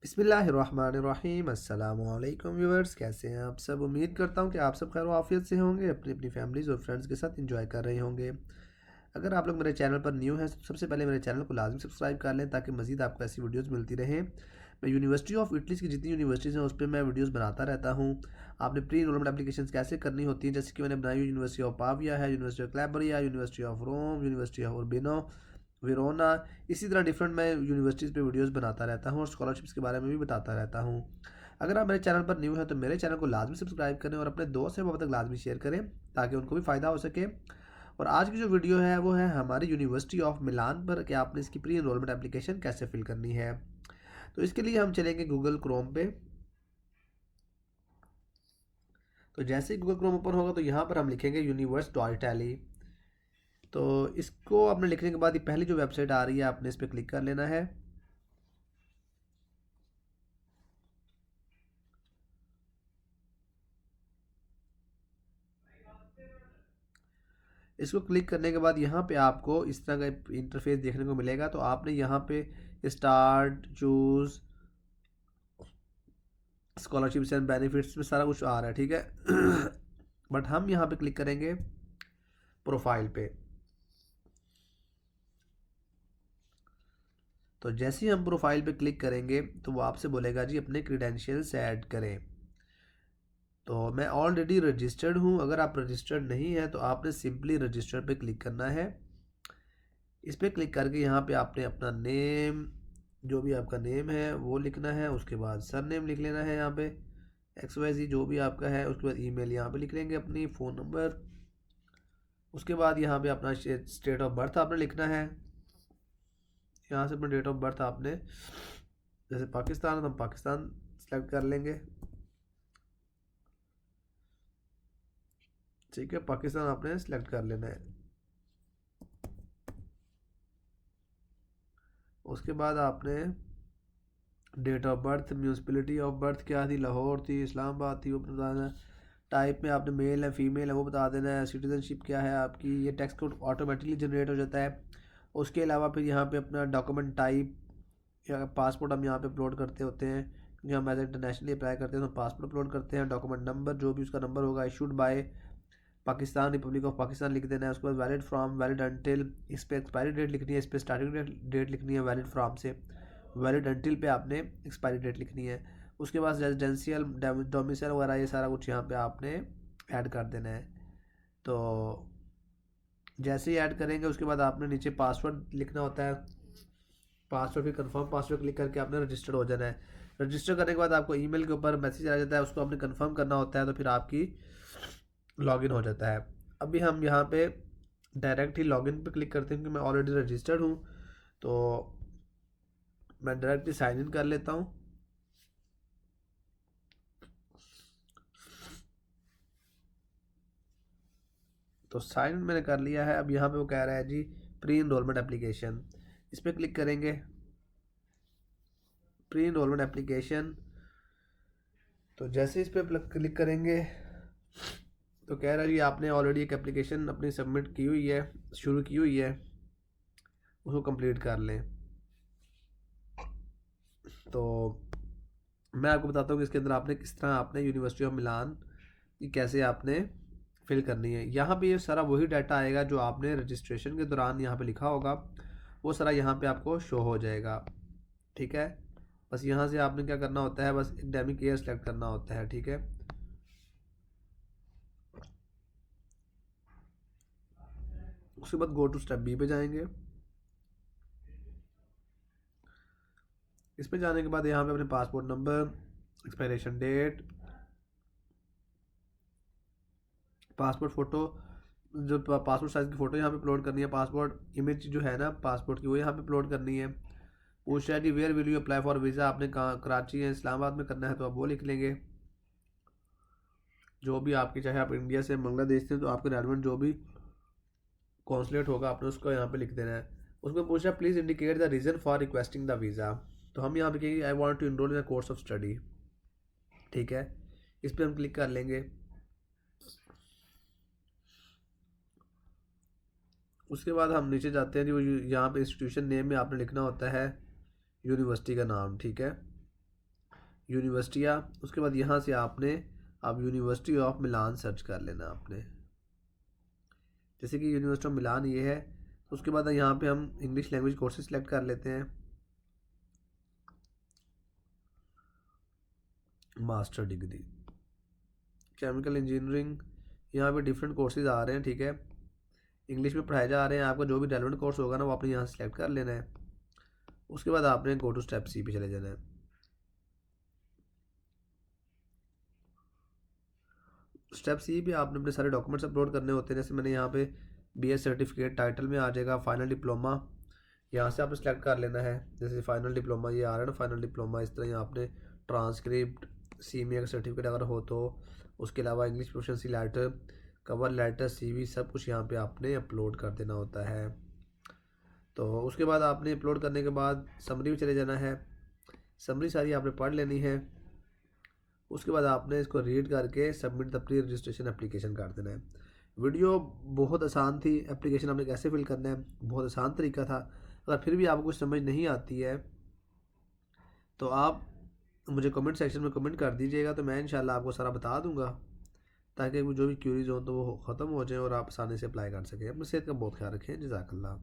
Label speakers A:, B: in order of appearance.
A: बिस्मिल्लाहिर्रहमानिर्रहीम। अस्सलाम वालेकुम व्यूअर्स, कैसे हैं आप सब। उम्मीद करता हूं कि आप सब खैर आफियत से होंगे, अपनी अपनी फैमिलीज़ और फ्रेंड्स के साथ एंजॉय कर रहे होंगे। अगर आप लोग मेरे चैनल पर न्यू हैं तो सबसे पहले मेरे चैनल को लाजमी सब्सक्राइब कर लें ताकि मज़ीद आपको ऐसी वीडियोज़ मिलती रहें। मैं यूनिवर्सिटी ऑफ इटलीज़ की जितनी यूनिवर्सिटीज़ हैं उस पर मैं वीडियोज़ बनाता रहता हूँ। आपने प्री इनरोलमेंट एप्लीकेशन कैसे करनी होती है, जैसे कि मैंने बनाई हुई यूनिवर्सिटी ऑफ पाविया है, university of Calabria, university of Rome, university of Urbino Verona. इसी तरह डिफरेंट मैं यूनिवर्सिटीज़ पे वीडियोस बनाता रहता हूँ और स्कॉलरशिप्स के बारे में भी बताता रहता हूँ। अगर आप मेरे चैनल पर न्यू हैं तो मेरे चैनल को लाजमी सब्सक्राइब करें और अपने दोस्त से वो तक लाजमी शेयर करें ताकि उनको भी फ़ायदा हो सके। और आज की जो वीडियो है वो है हमारी यूनिवर्सिटी ऑफ मिलान पर कि आपने इसकी प्री इनरोलमेंट एप्लीकेशन कैसे फिल करनी है। तो इसके लिए हम चलेंगे गूगल क्रोम पे। तो जैसे ही गूगल क्रोम ओपन होगा तो यहाँ पर हम लिखेंगे यूनिवर्स डॉट टैली। तो इसको आपने लिखने के बाद ये पहली जो वेबसाइट आ रही है आपने इस पर क्लिक कर लेना है। इसको क्लिक करने के बाद यहाँ पे आपको इस तरह का इंटरफेस देखने को मिलेगा। तो आपने यहाँ पे start choose scholarships and benefits में सारा कुछ आ रहा है, ठीक है। बट हम यहाँ पे क्लिक करेंगे प्रोफाइल पे। तो जैसे ही हम प्रोफाइल पे क्लिक करेंगे तो वो आपसे बोलेगा जी अपने क्रीडेंशियल्स ऐड करें। तो मैं ऑलरेडी रजिस्टर्ड हूँ। अगर आप रजिस्टर्ड नहीं है तो आपने सिंपली रजिस्टर पे क्लिक करना है। इस पर क्लिक करके यहाँ पे आपने अपना नेम, जो भी आपका नेम है वो लिखना है। उसके बाद सर नेम लिख लेना है यहाँ पे, XYZ जो भी आपका है। उसके बाद ईमेल यहाँ पे लिख लेंगे, अपनी फ़ोन नंबर। उसके बाद यहाँ पे अपना स्टेट ऑफ बर्थ आपने लिखना है। यहाँ से अपना डेट ऑफ बर्थ आपने, जैसे पाकिस्तान है तो हम पाकिस्तान सेलेक्ट कर लेंगे, ठीक है। पाकिस्तान आपने सेलेक्ट कर लेना है। उसके बाद आपने date of birth, municipality of birth क्या थी, लाहौर थी, इस्लामाबाद थी, वो बताना है। टाइप में आपने मेल है फीमेल है वो बता देना है। सिटीजनशिप क्या है आपकी, ये टेक्स्ट कोड ऑटोमेटिकली जनरेट हो जाता है। उसके अलावा फिर यहाँ पे अपना डॉक्यूमेंट टाइप या पासपोर्ट हम यहाँ पे अपलोड करते होते हैं, क्योंकि हम एज इंटरनेशनली अप्लाई करते हैं तो पासपोर्ट अपलोड करते हैं। डॉक्यूमेंट नंबर जो भी उसका नंबर होगा, issued by Pakistan, Republic of Pakistan लिख देना है। उसके बाद वैलिड फ्रॉम, वैलिड अंटिल, इस पर एक्सपायरी डेट लिखनी है, इस पर स्टार्टिंग डेट लिखनी है वैलिड फ्रॉम से। वैलिड अंटिल पे आपने एक्सपायरी डेट लिखनी है। उसके बाद रेजिडेंशियल डोमिसाइल वगैरह ये सारा कुछ यहाँ पे आपने ऐड कर देना है। तो जैसे ही ऐड करेंगे उसके बाद आपने नीचे पासवर्ड लिखना होता है। पासवर्ड फिर कंफर्म पासवर्ड क्लिक करके आपने रजिस्टर्ड हो जाना है। रजिस्टर करने के बाद आपको ईमेल के ऊपर मैसेज आ जाता है, उसको आपने कंफर्म करना होता है। तो फिर आपकी लॉगिन हो जाता है। अभी हम यहाँ पे डायरेक्ट ही लॉगिन पे क्लिक करते हैं क्योंकि मैं ऑलरेडी रजिस्टर्ड हूँ। तो मैं डायरेक्ट ही साइन इन कर लेता हूँ। तो साइन इन मैंने कर लिया है। अब यहाँ पे वो कह रहा है जी प्री इनरोलमेंट एप्लीकेशन, इस पर क्लिक करेंगे। प्री इनरोलमेंट एप्लीकेशन, तो जैसे इस पर क्लिक करेंगे तो कह रहा है जी आपने ऑलरेडी एक एप्लीकेशन अपनी सबमिट की हुई है, शुरू की हुई है, उसको कंप्लीट कर लें। तो मैं आपको बताता हूँ कि इसके अंदर आपने किस तरह आपने यूनिवर्सिटी ऑफ मिलान की कैसे आपने फिल करनी है। यहाँ पे ये सारा वही डाटा आएगा जो आपने रजिस्ट्रेशन के दौरान यहाँ पे लिखा होगा, वो सारा यहाँ पे आपको शो हो जाएगा, ठीक है। बस यहाँ से आपने क्या करना होता है, बस एकेडमिक ईयर सेलेक्ट करना होता है, ठीक है। उसके बाद गो टू स्टेप बी पे जाएंगे। इस पे जाने के बाद यहाँ पे अपने passport number, expiration date, passport photo, जो पासपोर्ट साइज़ की फ़ोटो यहाँ पे अपलोड करनी है, पासपोर्ट इमेज जो है ना पासपोर्ट की वो यहाँ पे अपलोड करनी है। पूछ रहा है कि where will you apply for visa, आपने कहाँ कराची या इस्लामाबाद में करना है तो आप वो लिख लेंगे। जो भी आपकी, चाहे आप इंडिया से बांग्लादेश से, तो आपके रेलिवेंट जो भी कॉन्सुलेट होगा आपने उसको यहाँ पे लिख देना है। उसमें पूछा please indicate the reason for requesting the visa, तो हम यहाँ पे कहेंगे I want to enrol in a course of study, ठीक है। इस पर हम क्लिक कर लेंगे। उसके बाद हम नीचे जाते हैं जो यहाँ पे इंस्टीट्यूशन नेम में आपने लिखना होता है यूनिवर्सिटी का नाम, ठीक है। यूनिवर्सिटियाँ, उसके बाद यहाँ से आपने अब यूनिवर्सिटी ऑफ मिलान सर्च कर लेना आपने। जैसे कि यूनिवर्सिटी ऑफ मिलान ये है, तो उसके बाद यहाँ पे हम इंग्लिश लैंग्वेज कोर्सेज सेलेक्ट कर लेते हैं। मास्टर डिग्री केमिकल इंजीनियरिंग, यहाँ पे डिफरेंट कोर्सेज आ रहे हैं, ठीक है, इंग्लिश में पढ़ाए जा रहे हैं। आपका जो भी रेलेवेंट कोर्स होगा ना वो आपने यहाँ से सेलेक्ट कर लेना है। उसके बाद आपने गो टू स्टेप सी पे चले जाना है। स्टेप सी पे आपने अपने सारे डॉक्यूमेंट्स अपलोड करने होते हैं। जैसे मैंने यहाँ पे बीएस सर्टिफिकेट टाइटल में आ जाएगा, फाइनल डिप्लोमा यहाँ से आपने सेलेक्ट कर लेना है। जैसे फाइनल डिप्लोमा ये आ रहा है ना, फाइनल डिप्लोमा, इस तरह यहाँ आपने ट्रांसक्रिप्ट, सीएमए का सर्टिफिकेट अगर हो तो, उसके अलावा English proficiency letter, cover letter, CV, सब कुछ यहाँ पे आपने अपलोड कर देना होता है। तो उसके बाद आपने अपलोड करने के बाद समरी में चले जाना है। समरी सारी आपने पढ़ लेनी है। उसके बाद आपने इसको रीड करके submit the pre registration application कर देना है। वीडियो बहुत आसान थी, एप्लीकेशन आपने कैसे फिल करना है बहुत आसान तरीका था। अगर फिर भी आपको कुछ समझ नहीं आती है तो आप मुझे कमेंट सेक्शन में कमेंट कर दीजिएगा, तो मैं इंशाल्लाह आपको सारा बता दूंगा, ताकि वो जो भी क्यूरीज हो तो वो ख़त्म हो जाए और आप आसानी से अप्लाई कर सकें। अपनी सेहत का बहुत ख्याल रखें। जज़ाकल्लाह।